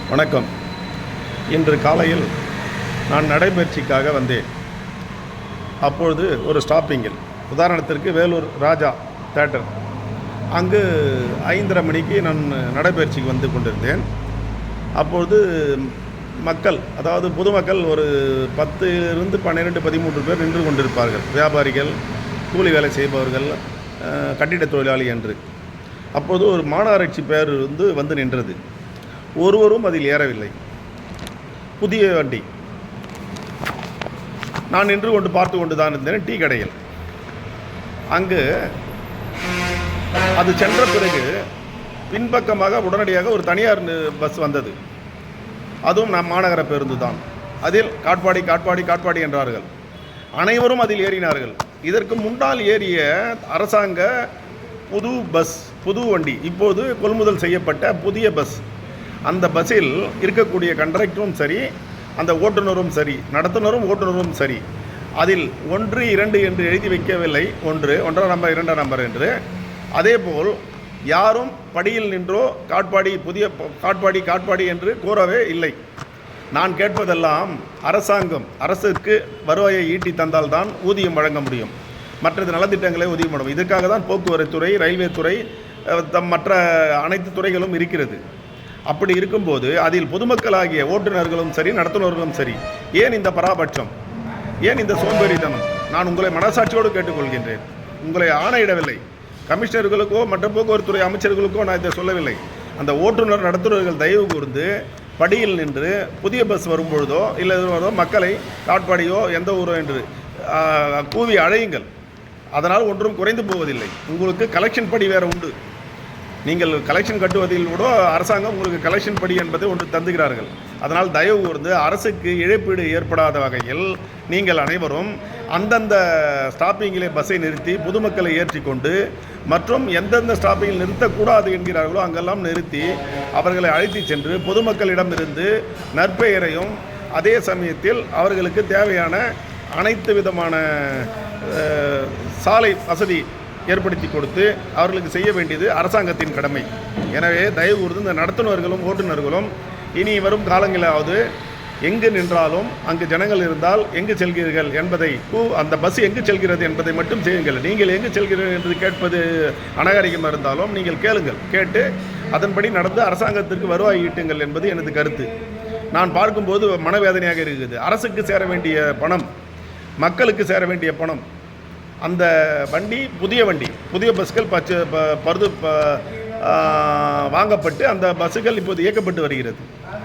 வணக்கம். இன்று காலையில் நான் நடைபயிற்சிக்காக வந்தேன். அப்பொழுது ஒரு ஸ்டாப்பிங்கில், உதாரணத்திற்கு வேலூர் ராஜா தேட்டர், அங்கு 5:30 மணிக்கு நான் நடைபயிற்சிக்கு வந்து கொண்டிருந்தேன். அப்பொழுது மக்கள், அதாவது பொதுமக்கள் ஒரு 10 12 13 பேர் நின்று கொண்டிருப்பார்கள். வியாபாரிகள், கூலி வேலை செய்பவர்கள், கட்டிட தொழிலாளி என்று. அப்போது ஒரு மாநகராட்சி பேருந்து வந்து நின்றது. ஒருவரும் அதில் ஏறவில்லை. புதிய வண்டி. நான் நின்று கொண்டு பார்த்து கொண்டு தான் இருந்தேன் டீ கடையில். அங்கு அது சென்ற பிறகு பின்பக்கமாக உடனடியாக ஒரு தனியார் பஸ் வந்தது. அதுவும் நம் மாநகர பேருந்து தான். அதில் காட்பாடி காட்பாடி காட்பாடி என்றார்கள். அனைவரும் அதில் ஏறினார்கள். இதற்கு முன்னால் ஏறிய அரசாங்க புது பஸ், புது வண்டி, இப்போது கொள்முதல் செய்யப்பட்ட புதிய பஸ். அந்த பஸ்ஸில் இருக்கக்கூடிய கண்டக்டரும் சரி, அந்த ஓட்டுநரும் சரி, நடத்துனரும் ஓட்டுநரும் சரி, அதில் 1 2 என்று எழுதி வைக்கவில்லை. 1 நம்பர் 2 நம்பர் என்று. அதேபோல் யாரும் படியில் நின்றோ காட்பாடி, புதிய காட்பாடி காட்பாடி என்று கூறவே இல்லை. நான் கேட்பதெல்லாம், அரசாங்கம் அரசுக்கு வருவாயை ஈட்டி தந்தால்தான் ஊதியம் வழங்க முடியும், மற்றது நலத்திட்டங்களை ஒதுக்க முடியும். இதற்காக தான் போக்குவரத்து துறை, ரயில்வே துறை, மற்ற அனைத்து துறைகளும் இருக்கிறது. அப்படி இருக்கும்போது அதில் பொதுமக்களாகிய ஓட்டுநர்களும் சரி, நடத்துனர்களும் சரி, ஏன் இந்த பராபட்சம், ஏன் இந்த சோம்பேறித்தனம்? நான் உங்களை மனசாட்சியோடு கேட்டுக்கொள்கின்றேன். உங்களை ஆணையிடவில்லை. கமிஷனர்களுக்கோ மற்ற போக்குவரத்துறை அமைச்சர்களுக்கோ நான் இதை சொல்லவில்லை. அந்த ஓட்டுநர், நடத்துனர்கள் தயவு கூர்ந்து படியில் நின்று புதிய பஸ் வரும்பொழுதோ இல்லை மக்களை காட்பாடியோ எந்த ஊரோ என்று கூவி அழையுங்கள். அதனால் ஒன்றும் குறைந்து போவதில்லை. உங்களுக்கு கலெக்ஷன் படி வேறு உண்டு. நீங்கள் கலெக்ஷன் கட்டுவதில் கூட அரசாங்கம் உங்களுக்கு கலெக்ஷன் படி என்பதை ஒன்று தந்துகிறார்கள். அதனால் தயவு கூர்ந்து அரசுக்கு இழப்பீடு ஏற்படாத வகையில் நீங்கள் அனைவரும் அந்தந்த ஸ்டாப்பிங்கிலே பஸ்ஸை நிறுத்தி பொதுமக்களை ஏற்றிக்கொண்டு, மற்றும் எந்தெந்த ஸ்டாப்பிங்கில் நிறுத்தக்கூடாது என்கிறார்களோ அங்கெல்லாம் நிறுத்தி அவர்களை அழைத்து சென்று பொதுமக்களிடமிருந்து நற்பெயரையும், அதே சமயத்தில் அவர்களுக்கு தேவையான அனைத்து விதமான சாலை வசதி ஏற்படுத்தி கொடுத்து அவர்களுக்கு செய்ய வேண்டியது அரசாங்கத்தின் கடமை. எனவே தயவு கூர்ந்து இந்த நடத்துனர்களும் ஓட்டுநர்களும் இனி வரும் காலங்களாவது எங்கு நின்றாலும் அங்கு ஜனங்கள் இருந்தால் எங்கு செல்கிறீர்கள் என்பதை, அந்த பஸ் எங்கு செல்கிறது என்பதை மட்டும் செய்யுங்கள். நீங்கள் எங்கு செல்கிறீர்கள் என்று கேட்பது அநாகரிகமாக இருந்தாலும் நீங்கள் கேளுங்கள். கேட்டு அதன்படி நடந்து அரசாங்கத்திற்கு வருவாய் ஈட்டுங்கள் என்பது எனது கருத்து. நான் பார்க்கும்போது மனவேதனையாக இருக்குது. அரசுக்கு சேர வேண்டிய பணம், மக்களுக்கு சேர வேண்டிய பணம், அந்த வண்டி, புதிய வண்டி, புதிய பஸ்கள் வாங்கப்பட்டு அந்த பஸ்ஸுகள் இப்போது இயக்கப்பட்டு வருகிறது.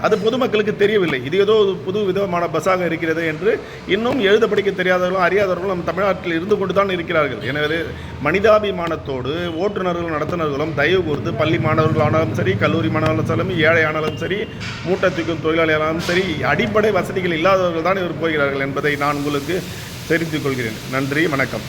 அது பொதுமக்களுக்கு தெரியவில்லை. இது ஏதோ புது விதமான பஸ்ஸாக இருக்கிறது என்று இன்னும் எழுத படிக்க தெரியாதவர்களும் அறியாதவர்களும் நம் தமிழ்நாட்டில் இருந்து கொண்டு தான் இருக்கிறார்கள். எனவே மனிதாபிமானத்தோடு ஓட்டுநர்களும் நடத்துனர்களும் தயவு கூர்ந்து பள்ளி மாணவர்கள் ஆனாலும் சரி, கல்லூரி மாணவர்களும் சரி, ஏழை ஆனாலும் சரி, மூட்டத்துக்கும் தொழிலாளியானாலும் சரி, அடிப்படை வசதிகள் இல்லாதவர்கள் தான் இவர் போகிறார்கள் என்பதை நான் உங்களுக்கு தெரிந்து கொள்கிறேன். நன்றி, வணக்கம்.